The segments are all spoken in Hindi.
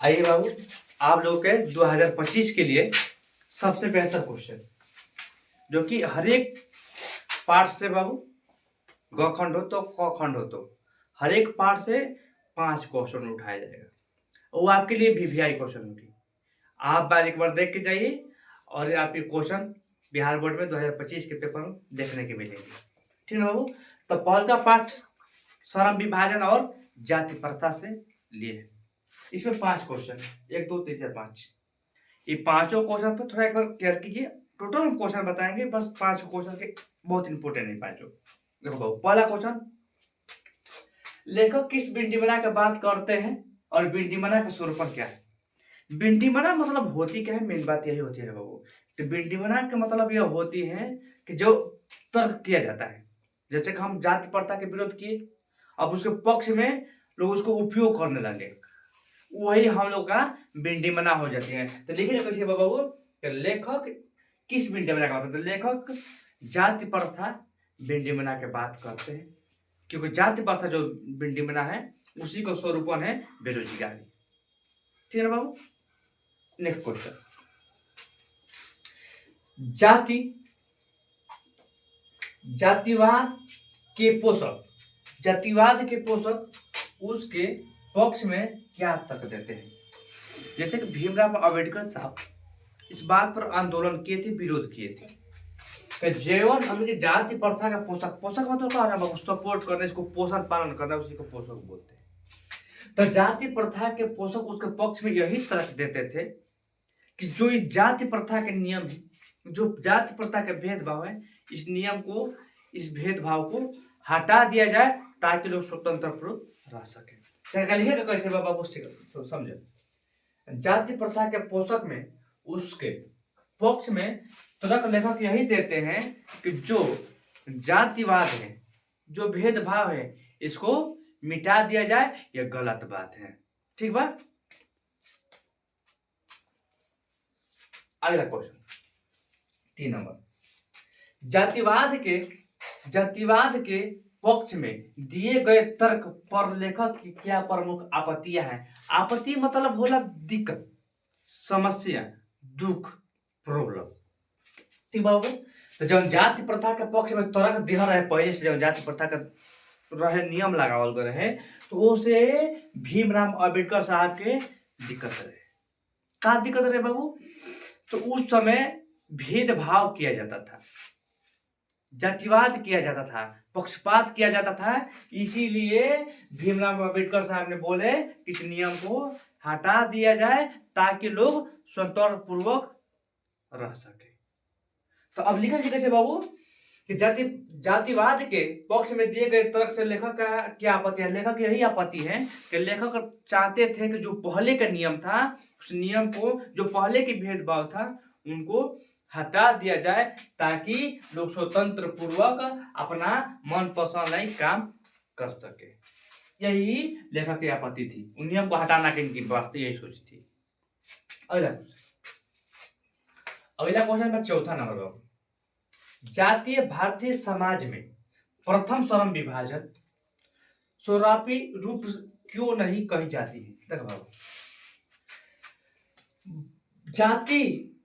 आइए बाबू, आप लोगों के 2025 के लिए सबसे बेहतर क्वेश्चन, जो कि हर एक पार्ट से बाबू, ग खंड हो तो क खंड हो तो हर एक पार्ट से 5 क्वेश्चन उठाया जाएगा। वो आपके लिए वीवीआई क्वेश्चन होगी। आप एक बार देख के जाइए और आपके क्वेश्चन बिहार बोर्ड में 2025 के पेपर में देखने के मिलेंगे। ठीक है बाबू। तो पहला पार्ट श्रम विभाजन और जाति प्रथा से लिए। इसमें 5 क्वेश्चन, 1 2 3 4 5। ये पांचों क्वेश्चन पर थोड़ा एक बार केयर कीजिए। टोटल हम क्वेश्चन बताएंगे, बस 5 क्वेश्चन के बहुत इंपोर्टेंट है पांचों। देखो बाबू, पहला क्वेश्चन, लेखक किस विडंबना की बात करते हैं और विडंबना का स्वरूपन क्या है? विडंबना मतलब होती क्या है, मेन बात यही होती है बाबू। तो विडंबना का मतलब यह होती है कि जो तर्क किया जाता है, जैसे कि हम जाति प्रथा के विरोध किए, अब उसके पक्ष में लोग उसको उपयोग करने लगे, वही हम लोग का विडंबना हो जाती है। तो लिखिए कैसे बाबू, लेखक किस विडंबना का मतलब, लेखक जाति प्रथा विडंबना के बात करते हैं, क्योंकि जाति प्रथा जो विडंबना है उसी का स्वरूपन है बेरोजगारी। ठीक है ना बाबू। नेक्स्ट क्वेश्चन, जातिवाद के पोषक, जातिवाद के पोषक उसके पक्ष में क्या तर्क देते हैं? जैसे कि भीमराव अंबेडकर साहब इस बात पर आंदोलन किए थे, विरोध किए थे कि जीवन हमने जाति प्रथा का पोषक, पोषक मतलब क्या है बाबू, सपोर्ट करना, इसको पोषण पालन करना, उसी को पोषक बोलते हैं। तो जाति प्रथा के पोषक उसके पक्ष में यही तर्क देते थे कि जो जाति प्रथा के नियम है, जो जाति प्रथा के भेदभाव है, इस नियम को, इस भेदभाव को हटा दिया जाए ताकि लोग स्वतंत्र पूर्वक रह सके। कैसे बाबा समझे? जाति प्रथा के पोषक में उसके पक्ष में तर्क लेखक यही देते हैं कि जो जातिवाद है, जो भेदभाव है, इसको मिटा दिया जाए, यह गलत बात है। ठीक बात। अगला क्वेश्चन 3 नंबर, जातिवाद के पक्ष में दिए गए तर्क पर लेखक की क्या प्रमुख आपत्तियां हैं? आपत्ति मतलब होला दिक्कत, समस्या, दुख, प्रॉब्लम। ठीक बाबू। तो जब जाति प्रथा के पक्ष में तर्क दिया रहे, पहले से जब जाति प्रथा का रहे नियम लगावल गए रहे, तो उसे भीमराव अंबेडकर साहब के दिक्कत रहे। का दिक्कत रहे बाबू? तो उस समय भेदभाव किया जाता था, जातिवाद किया जाता था, पक्षपात किया जाता था। इसीलिए भीमराव अंबेडकर साहब ने बोले इस नियम को हटा दिया जाए ताकि लोग स्वतंत्र पूर्वक रह सके। तो अब लिखा जी कैसे बाबू कि जातिवाद के पक्ष में दिए गए तर्क से लेखक का क्या आपत्ति है? लेखक यही आपत्ति है कि लेखक चाहते थे कि जो पहले का नियम था, उस नियम को, जो पहले के भेदभाव था, उनको हटा दिया जाए ताकि लोग स्वतंत्र पूर्वक अपना मनपसंद काम कर सके। यही लेखक की आपत्ति थी, उन नियम को हटाना के इनकी वास्ते यही सोच थी। अगला क्वेश्चन में चौथा नंबर, जातीय भारतीय समाज में प्रथम श्रम विभाजन स्वरूपी रूप क्यों नहीं कही जाती है? देखो,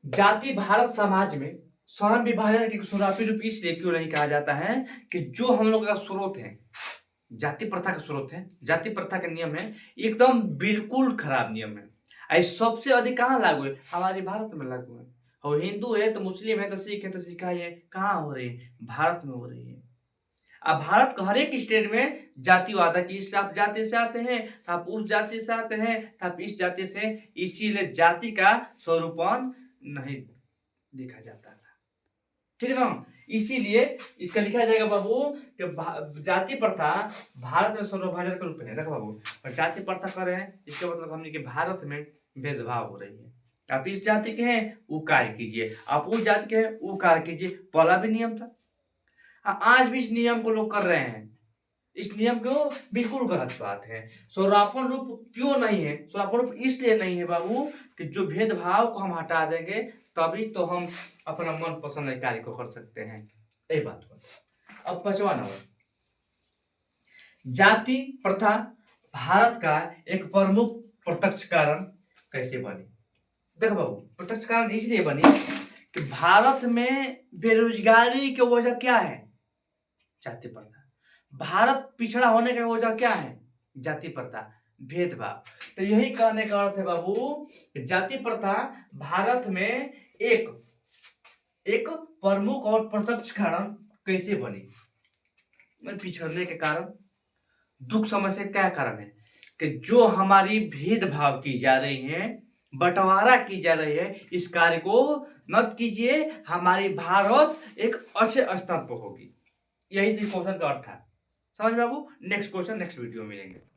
जाति भारत समाज में श्रम विभाजन की स्वरूपी रूप इसलिए क्यों नहीं कहा जाता है कि जो हम लोग का स्रोत है, जाति प्रथा का स्रोत है, जाति प्रथा के नियम है, एकदम बिल्कुल खराब नियम है। सबसे अधिक कहाँ लागू है? हमारे भारत में लागू है। और हिंदू है तो मुस्लिम है तो सिख है तो ईसाई है, कहाँ हो रही है? भारत में हो रही है। अब भारत का हर एक स्टेट में जातिवाद है कि इस जाति से आते हैं, आप उस जाति से आते हैं, आप इस जाति से, इसीलिए जाति का स्वरूपन नहीं देखा जाता था। ठीक है ना? इसीलिए इसका लिखा जाएगा बाबू कि जाति प्रथा भारत में सर्वभाषा का रूप है। देखो बाबू, जाति प्रथा कर रहे हैं, इसका मतलब हमने कि भारत में भेदभाव हो रही है। आप इस जाति के हैं, वो कार्य कीजिए, आप उस जाति के हैं, वो कार्य कीजिए। पहला भी नियम था, आज भी इस नियम को लोग कर रहे हैं। इस नियम को बिल्कुल गलत बात है। स्वरूपन रूप क्यों नहीं है? स्वरूपन रूप इसलिए नहीं है बाबू कि जो भेदभाव को हम हटा देंगे तभी तो हम अपना मन पसंद कार्य को कर सकते हैं। यही बात हो। अब 5वां नंबर, जाति प्रथा भारत का एक प्रमुख प्रत्यक्ष कारण कैसे बनी? देखो बाबू, प्रत्यक्ष कारण इसलिए बनी कि भारत में बेरोजगारी की वजह क्या है? जाति प्रथा। भारत पिछड़ा होने की वजह क्या है? जाति प्रथा, भेदभाव। तो यही कहने का अर्थ है बाबू कि जाति प्रथा भारत में एक एक प्रमुख और प्रत्यक्ष कारण कैसे बनी? पिछड़ने के कारण, दुख समस्या क्या कारण है कि जो हमारी भेदभाव की जा रही है, बंटवारा की जा रही है, इस कार्य को मत कीजिए, हमारी भारत एक अच्छे स्तर पर होगी। यही थी क्वेश्चन का अर्थ था। समझ बाबू? नेक्स्ट क्वेश्चन नेक्स्ट वीडियो में मिलेंगे।